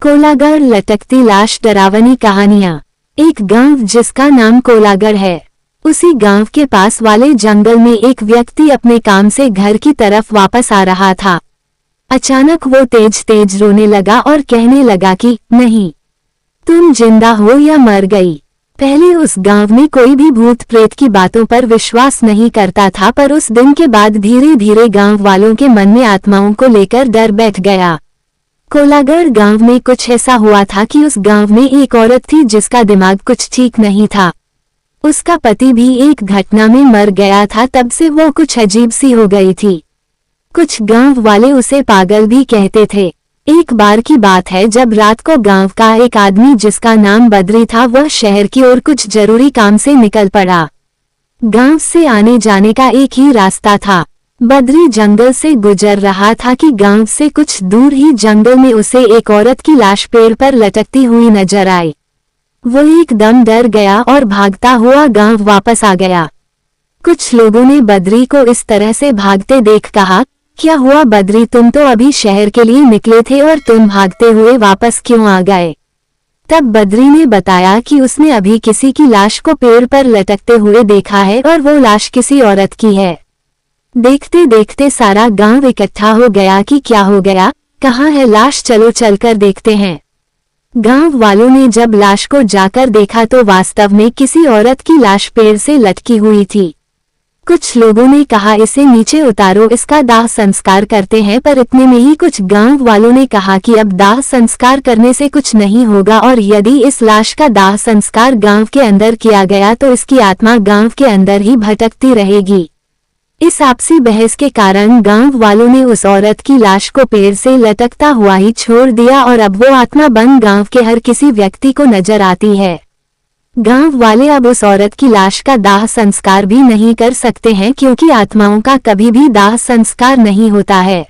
कोलागढ़ लटकती लाश डरावनी कहानियां। एक गांव जिसका नाम कोलागढ़ है, उसी गांव के पास वाले जंगल में एक व्यक्ति अपने काम से घर की तरफ वापस आ रहा था। अचानक वो तेज तेज रोने लगा और कहने लगा कि नहीं, तुम जिंदा हो या मर गई। पहले उस गांव में कोई भी भूत प्रेत की बातों पर विश्वास नहीं करता था, पर उस दिन के बाद धीरे धीरे गांव वालों के मन में आत्माओं को लेकर डर बैठ गया। कोलागढ़ गांव में कुछ ऐसा हुआ था कि उस गांव में एक औरत थी जिसका दिमाग कुछ ठीक नहीं था। उसका पति भी एक घटना में मर गया था, तब से वो कुछ अजीब सी हो गई थी। कुछ गांव वाले उसे पागल भी कहते थे। एक बार की बात है, जब रात को गांव का एक आदमी जिसका नाम बद्री था, वह शहर की ओर कुछ जरूरी काम से निकल पड़ा। गांव से आने जाने का एक ही रास्ता था। बद्री जंगल से गुजर रहा था कि गांव से कुछ दूर ही जंगल में उसे एक औरत की लाश पेड़ पर लटकती हुई नजर आई। वो एकदम डर गया और भागता हुआ गांव वापस आ गया। कुछ लोगों ने बद्री को इस तरह से भागते देख कहा, क्या हुआ बद्री, तुम तो अभी शहर के लिए निकले थे और तुम भागते हुए वापस क्यों आ गए? तब बद्री ने बताया कि उसने अभी किसी की लाश को पेड़ पर लटकते हुए देखा है और वो लाश किसी औरत की है। देखते देखते सारा गांव इकट्ठा हो गया कि क्या हो गया, कहाँ है लाश, चलो चलकर देखते हैं। गांव वालों ने जब लाश को जाकर देखा तो वास्तव में किसी औरत की लाश पेड़ से लटकी हुई थी। कुछ लोगों ने कहा, इसे नीचे उतारो, इसका दाह संस्कार करते हैं, पर इतने में ही कुछ गांव वालों ने कहा कि अब दाह संस्कार करने से कुछ नहीं होगा, और यदि इस लाश का दाह संस्कार गांव के अंदर किया गया तो इसकी आत्मा गांव के अंदर ही भटकती रहेगी। इस आपसी बहस के कारण गांव वालों ने उस औरत की लाश को पेड़ से लटकता हुआ ही छोड़ दिया और अब वो आत्मा बन गांव के हर किसी व्यक्ति को नजर आती है। गांव वाले अब उस औरत की लाश का दाह संस्कार भी नहीं कर सकते हैं, क्योंकि आत्माओं का कभी भी दाह संस्कार नहीं होता है।